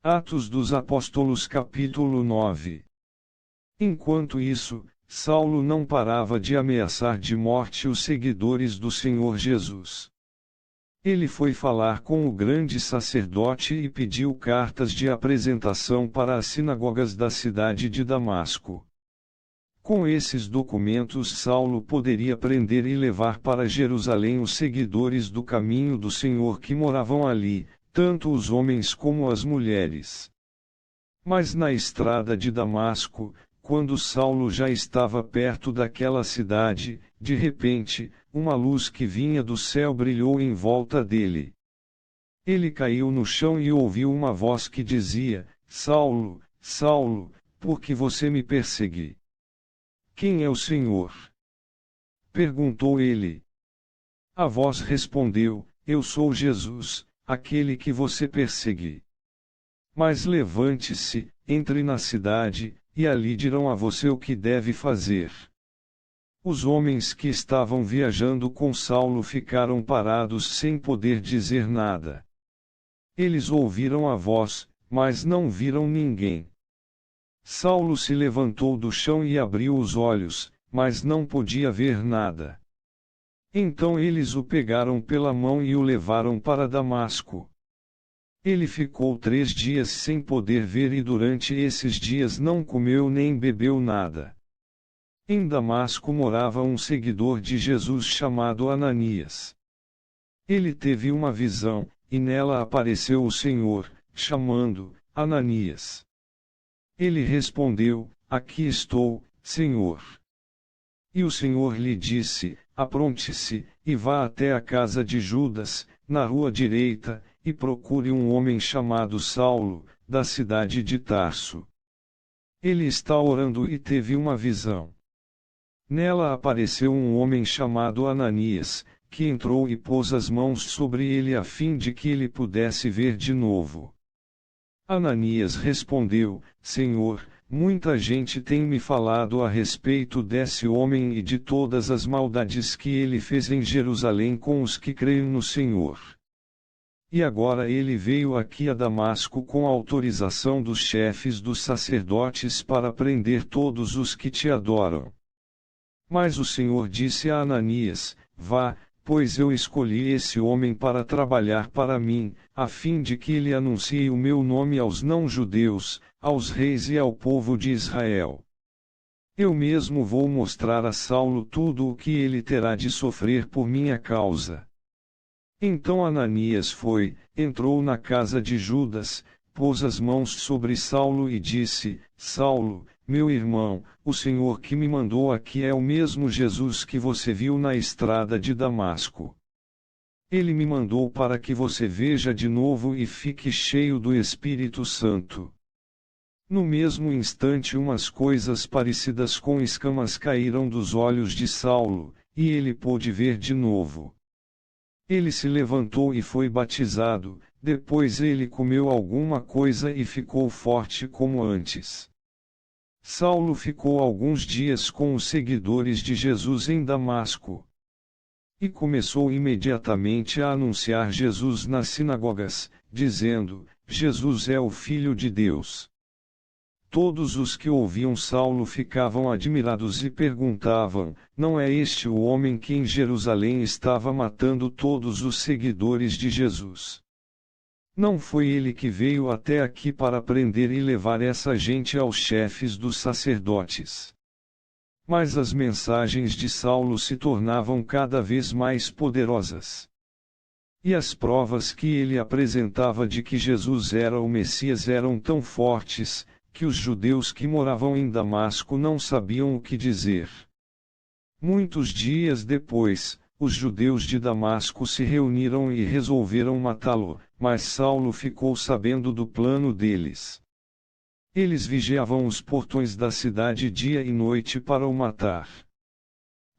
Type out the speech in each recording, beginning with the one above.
Atos dos Apóstolos capítulo 9. Enquanto isso, Saulo não parava de ameaçar de morte os seguidores do Senhor Jesus. Ele foi falar com o grande sacerdote e pediu cartas de apresentação para as sinagogas da cidade de Damasco. Com esses documentos Saulo poderia prender e levar para Jerusalém os seguidores do caminho do Senhor que moravam ali, tanto os homens como as mulheres. Mas na estrada de Damasco, quando Saulo já estava perto daquela cidade, de repente, uma luz que vinha do céu brilhou em volta dele. Ele caiu no chão e ouviu uma voz que dizia: Saulo, Saulo, por que você me persegue? Quem é o Senhor? Perguntou ele. A voz respondeu: Eu sou Jesus, aquele que você persegue. Mas levante-se, entre na cidade, e ali dirão a você o que deve fazer. Os homens que estavam viajando com Saulo ficaram parados sem poder dizer nada. Eles ouviram a voz, mas não viram ninguém. Saulo se levantou do chão e abriu os olhos, mas não podia ver nada. Então eles o pegaram pela mão e o levaram para Damasco. Ele ficou 3 dias sem poder ver e durante esses dias não comeu nem bebeu nada. Em Damasco morava um seguidor de Jesus chamado Ananias. Ele teve uma visão, e nela apareceu o Senhor, chamando: Ananias. Ele respondeu: Aqui estou, Senhor. E o Senhor lhe disse: Apronte-se, e vá até a casa de Judas, na rua direita, e procure um homem chamado Saulo, da cidade de Tarso. Ele está orando e teve uma visão. Nela apareceu um homem chamado Ananias, que entrou e pôs as mãos sobre ele a fim de que ele pudesse ver de novo. Ananias respondeu: Senhor, muita gente tem me falado a respeito desse homem e de todas as maldades que ele fez em Jerusalém com os que creem no Senhor. E agora ele veio aqui a Damasco com autorização dos chefes dos sacerdotes para prender todos os que te adoram. Mas o Senhor disse a Ananias: Vá, pois eu escolhi esse homem para trabalhar para mim, a fim de que ele anuncie o meu nome aos não-judeus, aos reis e ao povo de Israel. Eu mesmo vou mostrar a Saulo tudo o que ele terá de sofrer por minha causa. Então Ananias foi, entrou na casa de Judas, pôs as mãos sobre Saulo e disse: Saulo, meu irmão, o Senhor que me mandou aqui é o mesmo Jesus que você viu na estrada de Damasco. Ele me mandou para que você veja de novo e fique cheio do Espírito Santo. No mesmo instante umas coisas parecidas com escamas caíram dos olhos de Saulo, e ele pôde ver de novo. Ele se levantou e foi batizado, depois ele comeu alguma coisa e ficou forte como antes. Saulo ficou alguns dias com os seguidores de Jesus em Damasco. E começou imediatamente a anunciar Jesus nas sinagogas, dizendo: Jesus é o Filho de Deus. Todos os que ouviam Saulo ficavam admirados e perguntavam: Não é este o homem que em Jerusalém estava matando todos os seguidores de Jesus? Não foi ele que veio até aqui para prender e levar essa gente aos chefes dos sacerdotes? Mas as mensagens de Saulo se tornavam cada vez mais poderosas. E as provas que ele apresentava de que Jesus era o Messias eram tão fortes, que os judeus que moravam em Damasco não sabiam o que dizer. Muitos dias depois, os judeus de Damasco se reuniram e resolveram matá-lo, mas Saulo ficou sabendo do plano deles. Eles vigiavam os portões da cidade dia e noite para o matar.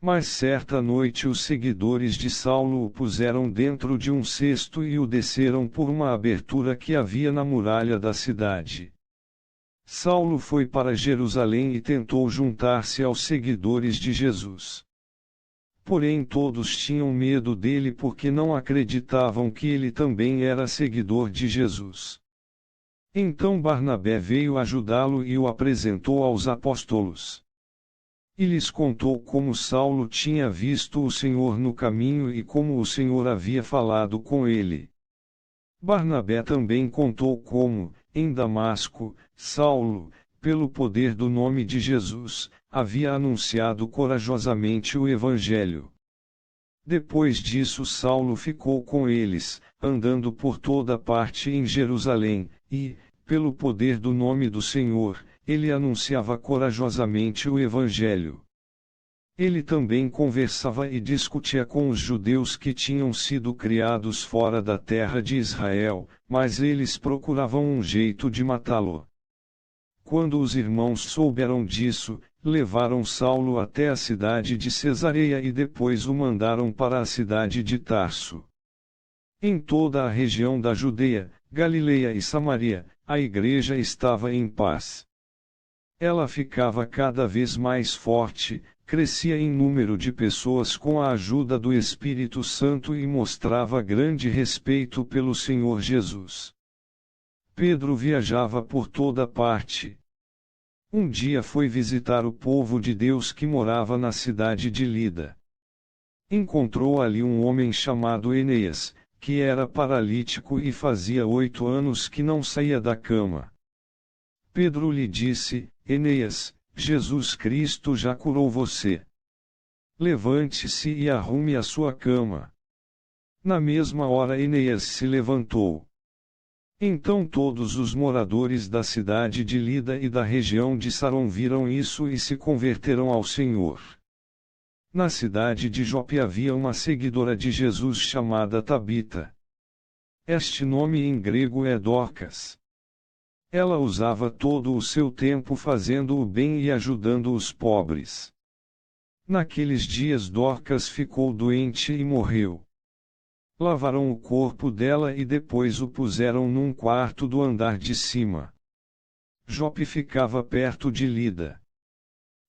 Mas certa noite os seguidores de Saulo o puseram dentro de um cesto e o desceram por uma abertura que havia na muralha da cidade. Saulo foi para Jerusalém e tentou juntar-se aos seguidores de Jesus. Porém todos tinham medo dele porque não acreditavam que ele também era seguidor de Jesus. Então Barnabé veio ajudá-lo e o apresentou aos apóstolos. E lhes contou como Saulo tinha visto o Senhor no caminho e como o Senhor havia falado com ele. Barnabé também contou como, em Damasco, Saulo, pelo poder do nome de Jesus, havia anunciado corajosamente o Evangelho. Depois disso Saulo ficou com eles, andando por toda parte em Jerusalém, e, pelo poder do nome do Senhor, ele anunciava corajosamente o Evangelho. Ele também conversava e discutia com os judeus que tinham sido criados fora da terra de Israel, mas eles procuravam um jeito de matá-lo. Quando os irmãos souberam disso, levaram Saulo até a cidade de Cesareia e depois o mandaram para a cidade de Tarso. Em toda a região da Judeia, Galileia e Samaria, a igreja estava em paz. Ela ficava cada vez mais forte, crescia em número de pessoas com a ajuda do Espírito Santo e mostrava grande respeito pelo Senhor Jesus. Pedro viajava por toda parte. Um dia foi visitar o povo de Deus que morava na cidade de Lida. Encontrou ali um homem chamado Enéas, que era paralítico e fazia 8 anos que não saía da cama. Pedro lhe disse: Enéas, Jesus Cristo já curou você. Levante-se e arrume a sua cama. Na mesma hora Enéas se levantou. Então todos os moradores da cidade de Lida e da região de Saron viram isso e se converteram ao Senhor. Na cidade de Jope havia uma seguidora de Jesus chamada Tabita. Este nome em grego é Dorcas. Ela usava todo o seu tempo fazendo o bem e ajudando os pobres. Naqueles dias Dorcas ficou doente e morreu. Lavaram o corpo dela e depois o puseram num quarto do andar de cima. Jope ficava perto de Lida.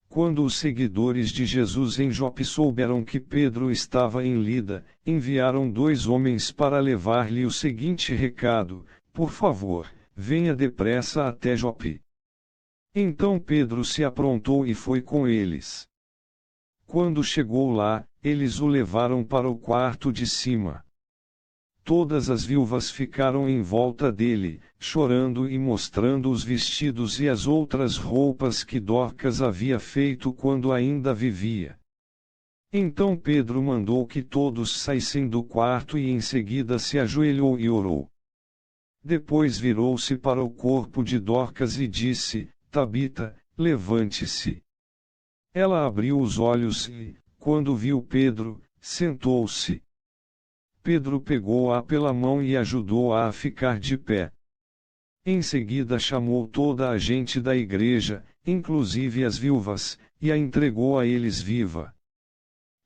Quando os seguidores de Jesus em Jope souberam que Pedro estava em Lida, enviaram 2 homens para levar-lhe o seguinte recado: por favor, venha depressa até Jope. Então Pedro se aprontou e foi com eles. Quando chegou lá, eles o levaram para o quarto de cima. Todas as viúvas ficaram em volta dele, chorando e mostrando os vestidos e as outras roupas que Dorcas havia feito quando ainda vivia. Então Pedro mandou que todos saíssem do quarto e em seguida se ajoelhou e orou. Depois virou-se para o corpo de Dorcas e disse: Tabita, levante-se. Ela abriu os olhos e, quando viu Pedro, sentou-se. Pedro pegou-a pela mão e ajudou-a a ficar de pé. Em seguida chamou toda a gente da igreja, inclusive as viúvas, e a entregou a eles viva.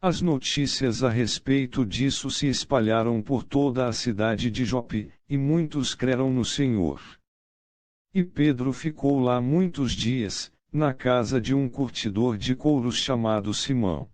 As notícias a respeito disso se espalharam por toda a cidade de Jope, e muitos creram no Senhor. E Pedro ficou lá muitos dias, na casa de um curtidor de couros chamado Simão.